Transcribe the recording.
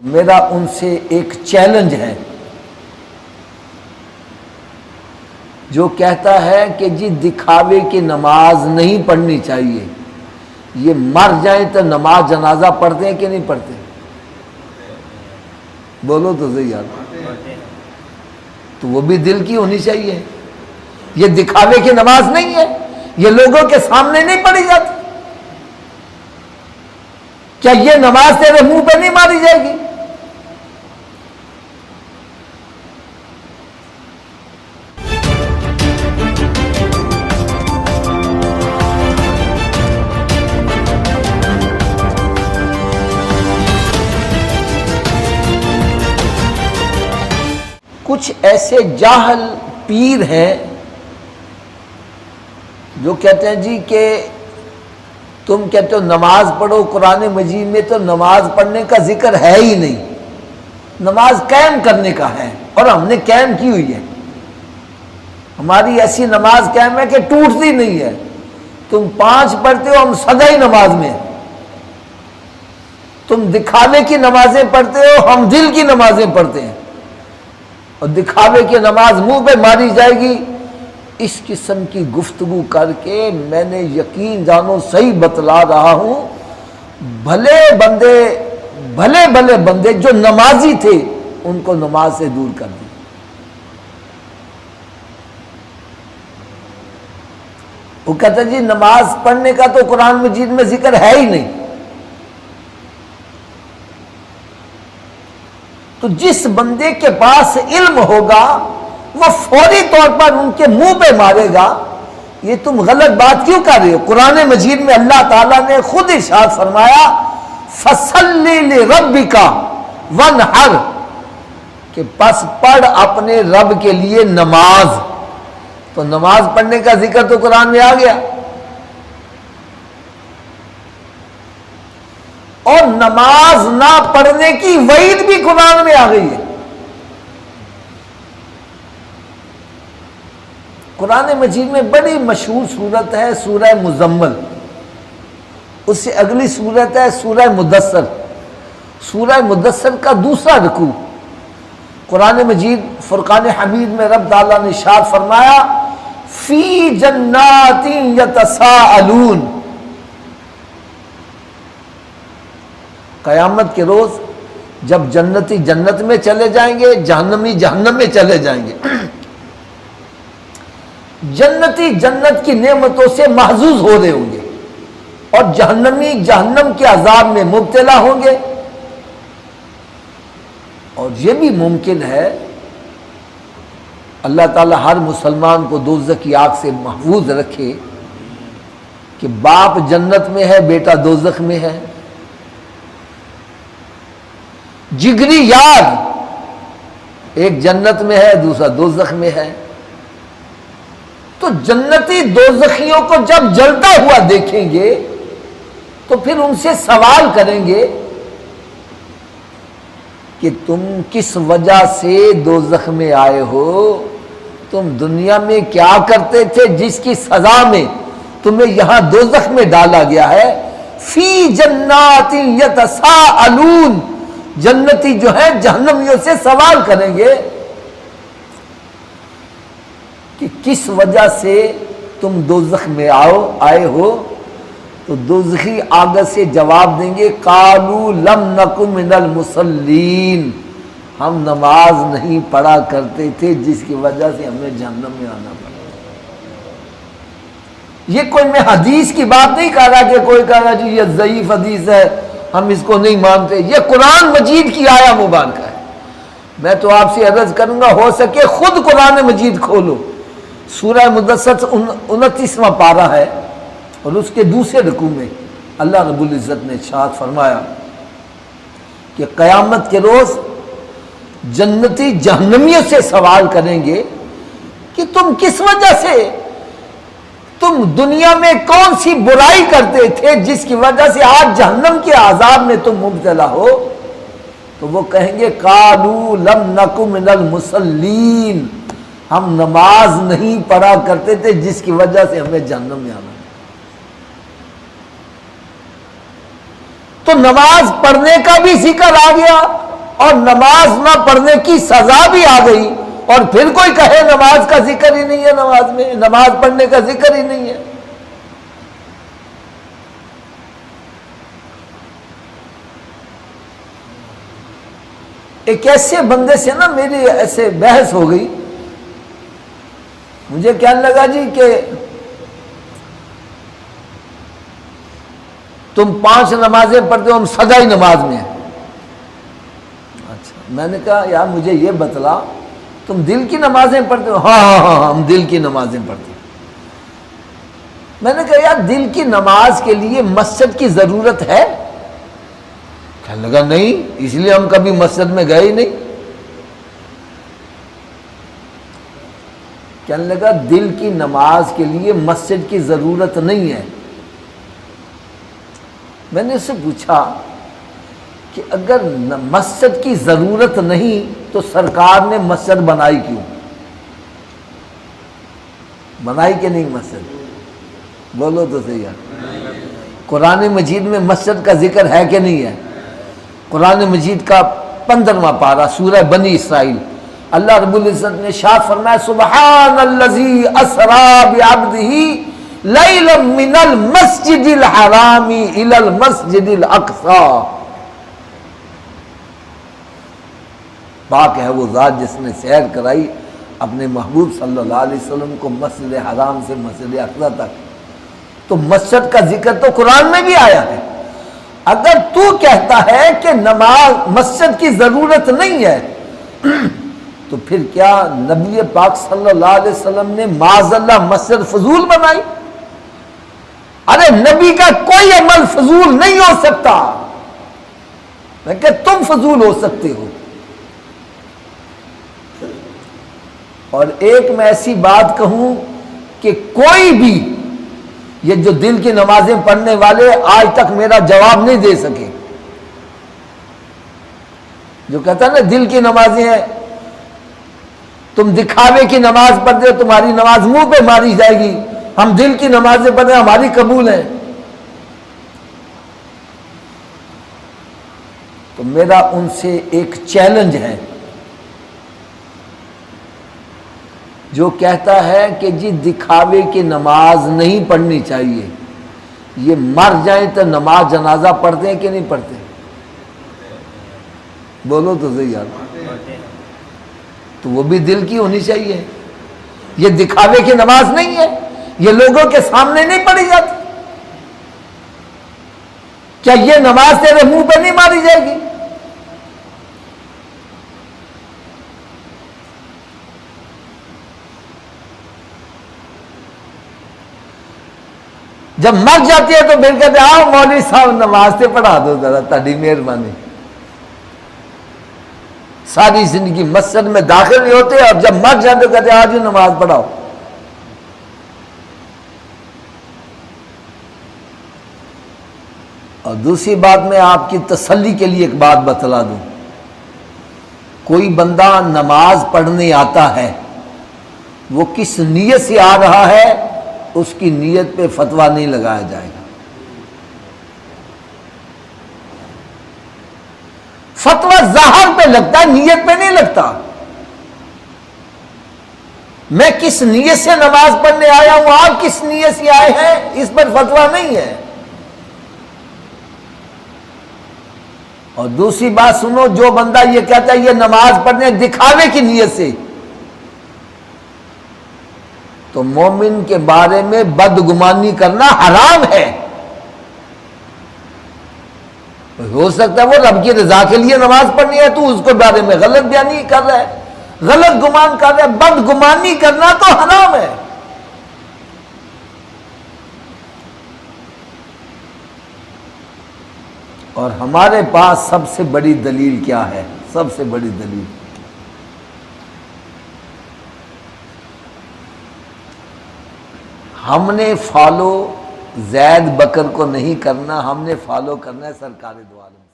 میرا ان سے ایک چیلنج ہے جو کہتا ہے کہ جی دکھاوے کی نماز نہیں پڑھنی چاہیے، یہ مر جائیں تو نماز جنازہ پڑھتے ہیں کہ نہیں پڑھتے؟ بولو تو صحیح یار، تو وہ بھی دل کی ہونی چاہیے۔ یہ دکھاوے کی نماز نہیں ہے، یہ لوگوں کے سامنے نہیں پڑھی جاتی۔ کیا یہ نماز تیرے منہ پہ نہیں ماری جائے گی؟ کچھ ایسے جاہل پیر ہیں جو کہتے ہیں جی کہ تم کہتے ہو نماز پڑھو، قرآن مجید میں تو نماز پڑھنے کا ذکر ہے ہی نہیں، نماز قائم کرنے کا ہے، اور ہم نے قائم کی ہوئی ہے، ہماری ایسی نماز قائم ہے کہ ٹوٹتی نہیں ہے۔ تم 5 پڑھتے ہو، ہم سدا ہی نماز میں ہیں۔ تم دکھاوے کی نمازیں پڑھتے ہو، ہم دل کی نمازیں پڑھتے ہیں، اور دکھاوے کی نماز منہ پہ ماری جائے گی۔ اس قسم کی گفتگو کر کے میں نے یقین جانو صحیح بتلا رہا ہوں، بھلے بندے جو نمازی تھے ان کو نماز سے دور کر دی۔ وہ کہتا جی نماز پڑھنے کا تو قرآن مجید میں ذکر ہے ہی نہیں۔ تو جس بندے کے پاس علم ہوگا وہ فوری طور پر ان کے منہ پہ مارے گا، یہ تم غلط بات کیوں کر رہے ہو؟ قرآن مجید میں اللہ تعالیٰ نے خود ارشاد فرمایا فَصَلِّ لِرَبِّكَ وَانْحَرْ، کہ پس پڑھ اپنے رب کے لیے نماز۔ تو نماز پڑھنے کا ذکر تو قرآن میں آ گیا، اور نماز نہ پڑھنے کی وعید بھی قرآن میں آ گئی ہے۔ قرآن مجید میں بڑی مشہور سورت ہے سورہ مزمل، اس سے اگلی سورت ہے سورہ مدثر۔ سورہ مدثر کا دوسرا رکوع قرآن مجید فرقان حمید میں رب تعالیٰ نے ارشاد فرمایا فی جنات یتساءلون، قیامت کے روز جب جنتی جنت میں چلے جائیں گے، جہنمی جہنم میں چلے جائیں گے، جنتی جنت کی نعمتوں سے محظوظ ہو رہے ہوں گے، اور جہنمی جہنم کے عذاب میں مبتلا ہوں گے۔ اور یہ بھی ممکن ہے اللہ تعالیٰ ہر مسلمان کو دوزخ کی آگ سے محفوظ رکھے کہ باپ جنت میں ہے، بیٹا دوزخ میں ہے، جگری یار ایک جنت میں ہے، دوسرا دوزخ میں ہے۔ تو جنتی دوزخیوں کو جب جلتا ہوا دیکھیں گے تو پھر ان سے سوال کریں گے کہ تم کس وجہ سے دوزخ میں آئے ہو؟ تم دنیا میں کیا کرتے تھے جس کی سزا میں تمہیں یہاں دوزخ میں ڈالا گیا ہے؟ فی جنات یتساءلون، جنتی جو ہے جہنمیوں سے سوال کریں گے کہ کس وجہ سے تم دوزخ میں آئے ہو؟ تو دوزخی آگ سے جواب دیں گے قالوا لم نک من المصلین، ہم نماز نہیں پڑھا کرتے تھے جس کی وجہ سے ہمیں جہنم میں آنا پڑا۔ یہ کوئی میں حدیث کی بات نہیں کہہ رہا کہ کوئی کہہ رہا جی یہ ضعیف حدیث ہے ہم اس کو نہیں مانتے، یہ قرآن مجید کی آیا مبارکہ ہے۔ میں تو آپ سے عرض کروں گا ہو سکے خود قرآن مجید کھولو، سورہ مدثر 29واں پارہ ہے، اور اس کے دوسرے رکوع میں اللہ رب العزت نے ارشاد فرمایا کہ قیامت کے روز جنتی جہنمیوں سے سوال کریں گے کہ تم کس وجہ سے، تم دنیا میں کون سی برائی کرتے تھے جس کی وجہ سے آج جہنم کے عذاب میں تم مبتلا ہو؟ تو وہ کہیں گے قالوا لم نک من المصلین، ہم نماز نہیں پڑھا کرتے تھے جس کی وجہ سے ہمیں جہنم میں آنا۔ تو نماز پڑھنے کا بھی ذکر آ گیا، اور نماز نہ پڑھنے کی سزا بھی آ گئی، اور پھر کوئی کہے نماز کا ذکر ہی نہیں ہے، نماز میں نماز پڑھنے کا ذکر ہی نہیں ہے۔ ایک ایسے بندے سے نا میری ایسے بحث ہو گئی، مجھے کہنے لگا جی کہ تم 5 نمازیں پڑھتے ہو، ہم سجائی نماز میں ہیں۔ اچھا، میں نے کہا یار مجھے یہ بتلا، تم دل کی نمازیں پڑھتے ہو؟ ہاں ہم دل کی نمازیں پڑھتے ہیں۔ میں نے کہا یار دل کی نماز کے لیے مسجد کی ضرورت ہے؟ کہنے لگا نہیں، اس لیے ہم کبھی مسجد میں گئے ہی نہیں۔ کہنے لگا دل کی نماز کے لیے مسجد کی ضرورت نہیں ہے۔ میں نے اس سے پوچھا کہ اگر مسجد کی ضرورت نہیں تو سرکار نے مسجد بنائی کیوں؟ بنائی کہ نہیں مسجد؟ بولو تو صحیح ہے۔ قرآن مجید میں مسجد کا ذکر ہے کہ نہیں ہے؟ قرآن مجید کا 15واں پارہ سورہ بنی اسرائیل، اللہ رب العزت نے ارشاد فرمایا سبحان الذی اسری بعبدہ لیلا من المسجد الحرام الی المسجد الاقصی۔ پاک ہے وہ ذات جس نے سیر کرائی اپنے محبوب صلی اللہ علیہ وسلم کو مسجد حرام سے مسجد اقصی تک۔ تو مسجد کا ذکر تو قرآن میں بھی آیا ہے۔ اگر تو کہتا ہے کہ نماز مسجد کی ضرورت نہیں ہے تو پھر کیا نبی پاک صلی اللہ علیہ وسلم نے معاذ اللہ مسجد فضول بنائی؟ ارے نبی کا کوئی عمل فضول نہیں ہو سکتا، میں کہ تم فضول ہو سکتے ہو۔ اور ایک میں ایسی بات کہوں کہ کوئی بھی یہ جو دل کی نمازیں پڑھنے والے آج تک میرا جواب نہیں دے سکے۔ جو کہتا ہے نا دل کی نمازیں ہیں، تم دکھاوے کی نماز پڑھتے ہو، تمہاری نماز منہ پہ ماری جائے گی، ہم دل کی نمازیں پڑھتے ہیں ہماری قبول ہیں۔ تو میرا ان سے ایک چیلنج ہے، جو کہتا ہے کہ جی دکھاوے کی نماز نہیں پڑھنی چاہیے، یہ مر جائیں تو نماز جنازہ پڑھتے ہیں کہ نہیں پڑھتے؟ بولو تو صحیح یار، تو وہ بھی دل کی ہونی چاہیے۔ یہ دکھاوے کی نماز نہیں ہے، یہ لوگوں کے سامنے نہیں پڑھی جاتی۔ کیا یہ نماز تیرے منہ پہ نہیں ماری جائے گی؟ جب مر جاتی ہے تو پھر کہتے آؤ مولوی صاحب نماز سے پڑھا دو ذرا، تہاڈی مہربانی۔ ساری زندگی مسجد میں داخل نہیں ہوتے، اور جب مر جاتے تو کہتے آج نماز پڑھاؤ۔ اور دوسری بات میں آپ کی تسلی کے لیے ایک بات بتلا دوں، کوئی بندہ نماز پڑھنے آتا ہے، وہ کس نیت سے آ رہا ہے اس کی نیت پہ فتویٰ نہیں لگایا جائے گا۔ فتویٰ ظاہر پہ لگتا ہے، نیت پہ نہیں لگتا۔ میں کس نیت سے نماز پڑھنے آیا ہوں، آپ کس نیت سے آئے ہیں، اس پر فتویٰ نہیں ہے۔ اور دوسری بات سنو، جو بندہ یہ کہتا ہے یہ نماز پڑھنے دکھاوے کی نیت سے، تو مومن کے بارے میں بدگمانی کرنا حرام ہے۔ ہو سکتا ہے وہ رب کی رضا کے لیے نماز پڑھنی ہے، تو اس کے بارے میں غلط بیانی کر رہا ہے، غلط گمان کر رہا ہے۔ بدگمانی کرنا تو حرام ہے۔ اور ہمارے پاس سب سے بڑی دلیل کیا ہے؟ سب سے بڑی دلیل ہم نے فالو زید بکر کو نہیں کرنا، ہم نے فالو کرنا ہے سرکار دو عالم۔